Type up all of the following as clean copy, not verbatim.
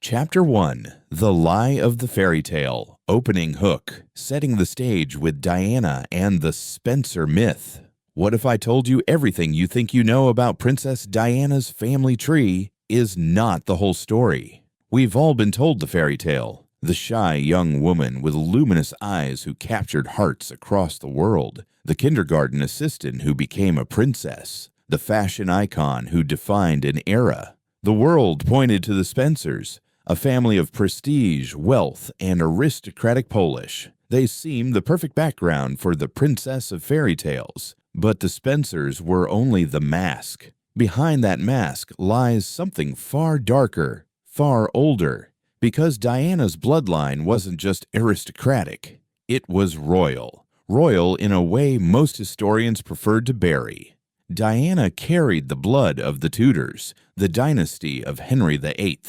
Chapter 1 The Lie of the Fairy Tale. Opening hook, setting the stage with Diana and the Spencer myth. What if I told you everything you think you know about Princess Diana's family tree is not the whole story? We've all been told the fairy tale. The shy young woman with luminous eyes who captured hearts across the world. The kindergarten assistant who became a princess. The fashion icon who defined an era. The world pointed to the Spencers, a family of prestige, wealth, and aristocratic Polish. They seemed the perfect background for the princess of fairy tales. But the Spencers were only the mask. Behind that mask lies something far darker, far older. Because Diana's bloodline wasn't just aristocratic, it was royal. Royal in a way most historians preferred to bury. Diana carried the blood of the Tudors, the dynasty of Henry VIII.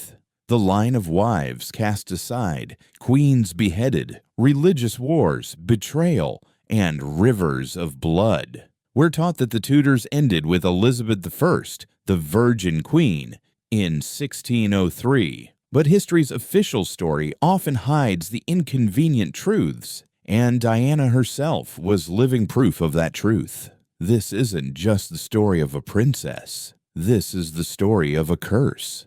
The line of wives cast aside, queens beheaded, religious wars, betrayal, and rivers of blood. We're taught that the Tudors ended with Elizabeth I, the Virgin Queen, in 1603. But history's official story often hides the inconvenient truths, and Diana herself was living proof of that truth. This isn't just the story of a princess. This is the story of a curse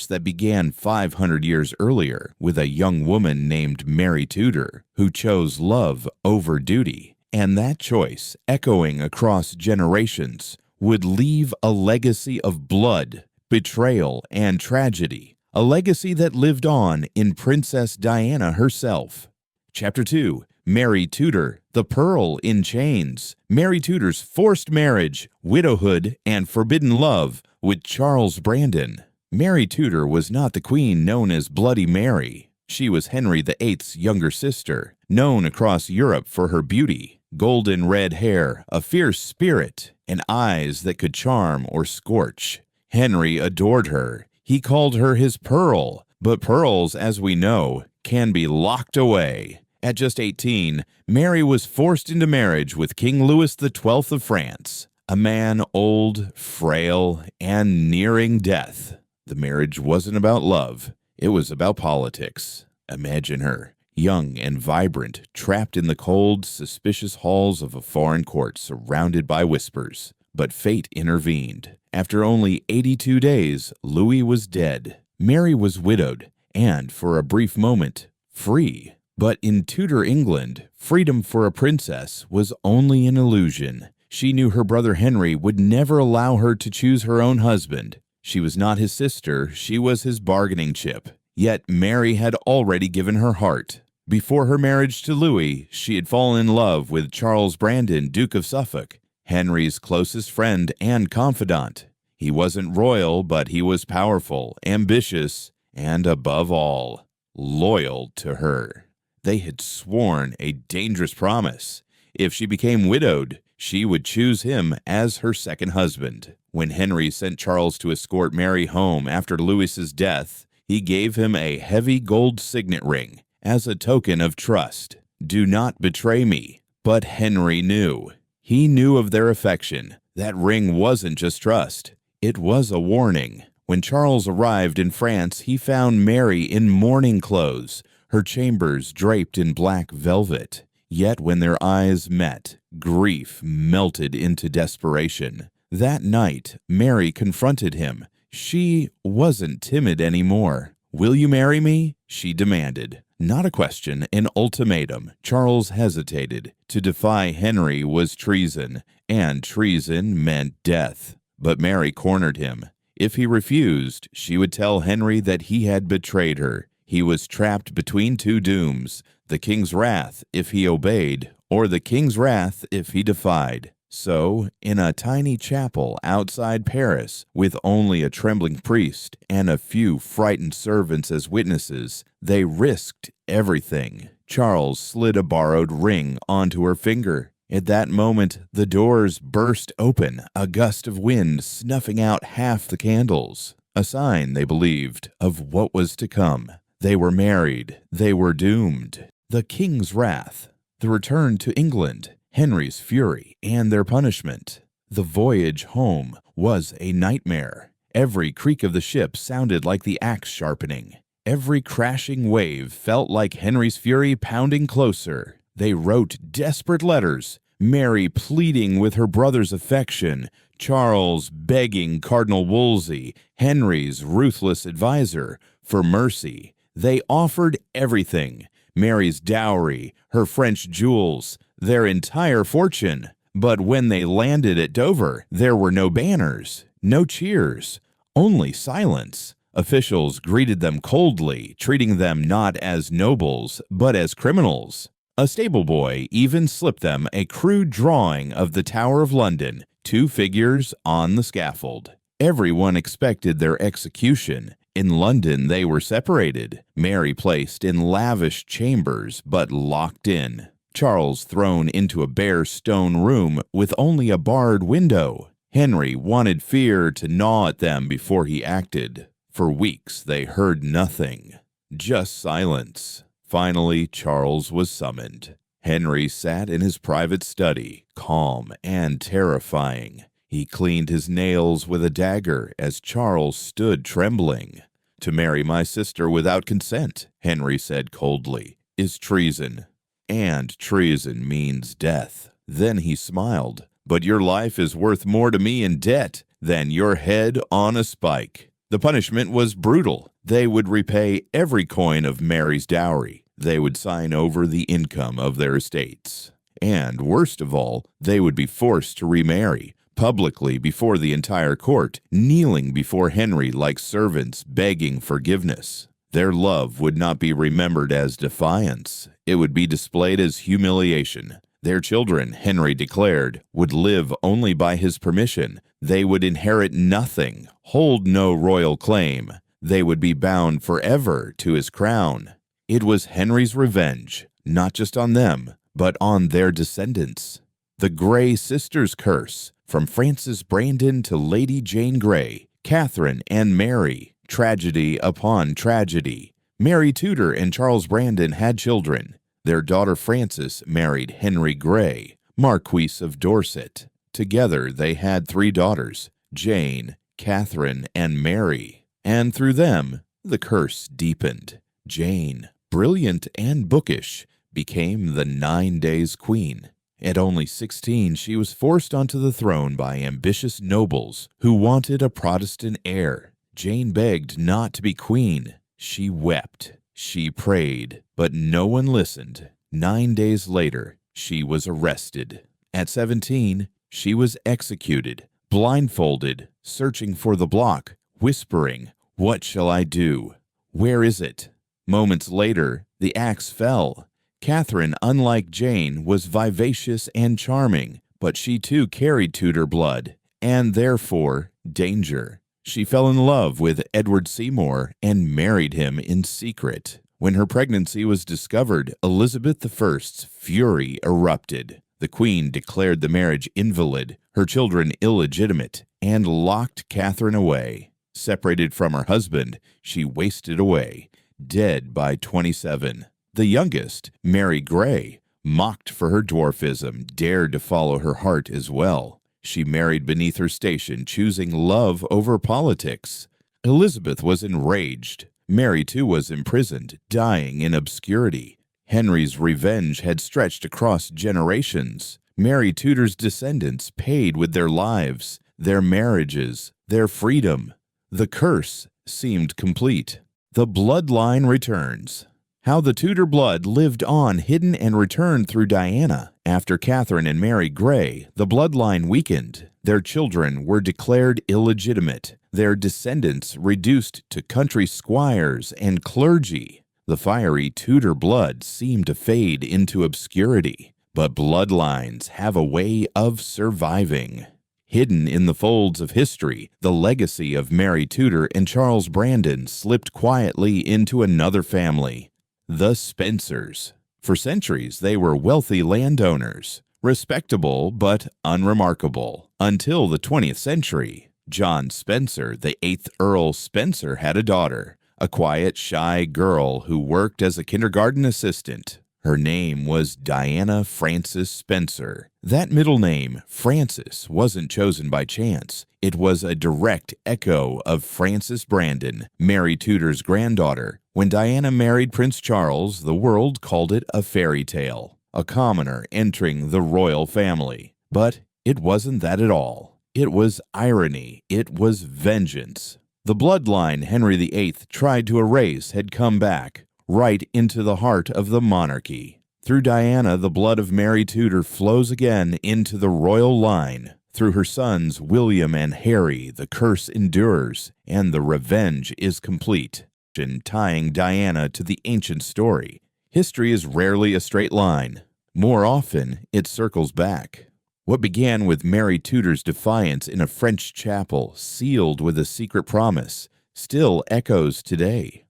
that began 500 years earlier with a young woman named Mary Tudor who chose love over duty. And that choice, echoing across generations, would leave a legacy of blood, betrayal, and tragedy. A legacy that lived on in Princess Diana herself. Chapter 2 Mary Tudor, the Pearl in Chains. Mary Tudor's forced marriage, widowhood, and forbidden love with Charles Brandon. Mary Tudor was not the queen known as Bloody Mary. She was Henry VIII's younger sister, known across Europe for her beauty, golden red hair, a fierce spirit, and eyes that could charm or scorch. Henry adored her. He called her his pearl, but pearls, as we know, can be locked away. At just 18, Mary was forced into marriage with King Louis XII of France, a man old, frail, and nearing death. The marriage wasn't about love. It was about politics. Imagine her, young and vibrant, trapped in the cold, suspicious halls of a foreign court surrounded by whispers. But fate intervened. After only 82 days, Louis was dead. Mary was widowed, and for a brief moment, free. But in Tudor England, freedom for a princess was only an illusion. She knew her brother Henry would never allow her to choose her own husband. She was not his sister, she was his bargaining chip. Yet Mary had already given her heart. Before her marriage to Louis, she had fallen in love with Charles Brandon, Duke of Suffolk, Henry's closest friend and confidant. He wasn't royal, but he was powerful, ambitious, and above all, loyal to her. They had sworn a dangerous promise. If she became widowed, she would choose him as her second husband. When Henry sent Charles to escort Mary home after Louis's death, he gave him a heavy gold signet ring as a token of trust. Do not betray me. But Henry knew. He knew of their affection. That ring wasn't just trust. It was a warning. When Charles arrived in France, he found Mary in mourning clothes, her chambers draped in black velvet. Yet when their eyes met, grief melted into desperation. That night, Mary confronted him. She wasn't timid anymore. "Will you marry me?" she demanded. Not a question, an ultimatum. Charles hesitated. To defy Henry was treason, and treason meant death. But Mary cornered him. If he refused, she would tell Henry that he had betrayed her. He was trapped between two dooms, the king's wrath if he obeyed, or the king's wrath if he defied. So, in a tiny chapel outside Paris, with only a trembling priest and a few frightened servants as witnesses, they risked everything. Charles slid a borrowed ring onto her finger. At that moment, the doors burst open, a gust of wind snuffing out half the candles. A sign, they believed, of what was to come. They were married. They were doomed. The king's wrath. The return to England. Henry's fury and their punishment. The voyage home was a nightmare. Every creak of the ship sounded like the axe sharpening. Every crashing wave felt like Henry's fury pounding closer. They wrote desperate letters, Mary pleading with her brother's affection, Charles begging Cardinal Wolsey, Henry's ruthless advisor, for mercy. They offered everything, Mary's dowry, her French jewels, their entire fortune. But when they landed at Dover, there were no banners, no cheers, only silence. Officials greeted them coldly, treating them not as nobles, but as criminals. A stable boy even slipped them a crude drawing of the Tower of London, 2 figures on the scaffold. Everyone expected their execution. In London they were separated, Mary placed in lavish chambers but locked in, Charles thrown into a bare stone room with only a barred window. Henry wanted fear to gnaw at them before he acted. For weeks they heard nothing, just silence. Finally, Charles was summoned. Henry sat in his private study, calm and terrifying. He cleaned his nails with a dagger as Charles stood trembling. "To marry my sister without consent," Henry said coldly, "is treason. And treason means death." Then he smiled. "But your life is worth more to me in debt than your head on a spike." The punishment was brutal. They would repay every coin of Mary's dowry. They would sign over the income of their estates. And, worst of all, they would be forced to remarry, publicly before the entire court, kneeling before Henry like servants begging forgiveness. Their love would not be remembered as defiance. It would be displayed as humiliation. Their children, Henry declared, would live only by his permission. They would inherit nothing, hold no royal claim. They would be bound forever to his crown. It was Henry's revenge, not just on them, but on their descendants. The Grey Sisters' curse, from Frances Brandon to Lady Jane Grey, Catherine and Mary, tragedy upon tragedy. Mary Tudor and Charles Brandon had children. Their daughter Frances married Henry Grey, Marquis of Dorset. Together they had 3 daughters, Jane, Catherine, and Mary. And through them, the curse deepened. Jane, brilliant and bookish, became the 9 days queen. At only 16, she was forced onto the throne by ambitious nobles who wanted a Protestant heir. Jane begged not to be queen. She wept. She prayed, but no one listened. 9 days later, she was arrested. At 17, she was executed, blindfolded, searching for the block, whispering, "What shall I do? Where is it?" Moments later, the axe fell. Catherine, unlike Jane, was vivacious and charming, but she too carried Tudor blood, and therefore danger. She fell in love with Edward Seymour and married him in secret. When her pregnancy was discovered, Elizabeth I's fury erupted. The Queen declared the marriage invalid, her children illegitimate, and locked Catherine away. Separated from her husband, she wasted away, dead by 27. The youngest, Mary Grey, mocked for her dwarfism, dared to follow her heart as well. She married beneath her station, choosing love over politics. Elizabeth was enraged. Mary, too, was imprisoned, dying in obscurity. Henry's revenge had stretched across generations. Mary Tudor's descendants paid with their lives, their marriages, their freedom. The curse seemed complete. The bloodline returns. How the Tudor blood lived on hidden and returned through Diana. After Catherine and Mary Grey, the bloodline weakened. Their children were declared illegitimate, their descendants reduced to country squires and clergy. The fiery Tudor blood seemed to fade into obscurity, but bloodlines have a way of surviving. Hidden in the folds of history, the legacy of Mary Tudor and Charles Brandon slipped quietly into another family. The Spencers. For centuries, they were wealthy landowners, respectable but unremarkable. Until the 20th century, John Spencer, the 8th Earl Spencer, had a daughter, a quiet, shy girl who worked as a kindergarten assistant. Her name was Diana Frances Spencer. That middle name, Frances, wasn't chosen by chance. It was a direct echo of Frances Brandon, Mary Tudor's granddaughter. When Diana married Prince Charles, the world called it a fairy tale, a commoner entering the royal family. But it wasn't that at all. It was irony. It was vengeance. The bloodline Henry VIII tried to erase had come back, right into the heart of the monarchy. Through Diana, the blood of Mary Tudor flows again into the royal line. Through her sons, William and Harry, the curse endures, and the revenge is complete. In tying Diana to the ancient story, history is rarely a straight line. More often, it circles back. What began with Mary Tudor's defiance in a French chapel, sealed with a secret promise, still echoes today.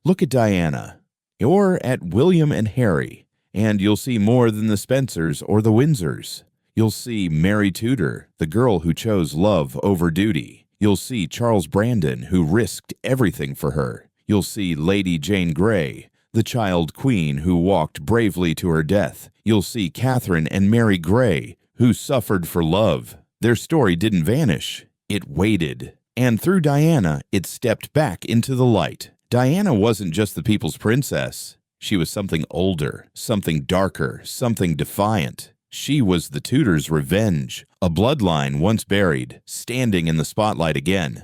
Look at Diana, or at William and Harry, and you'll see more than the Spencers or the Windsors. You'll see Mary Tudor, the girl who chose love over duty. You'll see Charles Brandon, who risked everything for her. You'll see Lady Jane Grey, the child queen who walked bravely to her death. You'll see Catherine and Mary Grey, who suffered for love. Their story didn't vanish. It waited. And through Diana, it stepped back into the light. Diana wasn't just the people's princess. She was something older, something darker, something defiant. She was the Tudors' revenge, a bloodline once buried, standing in the spotlight again.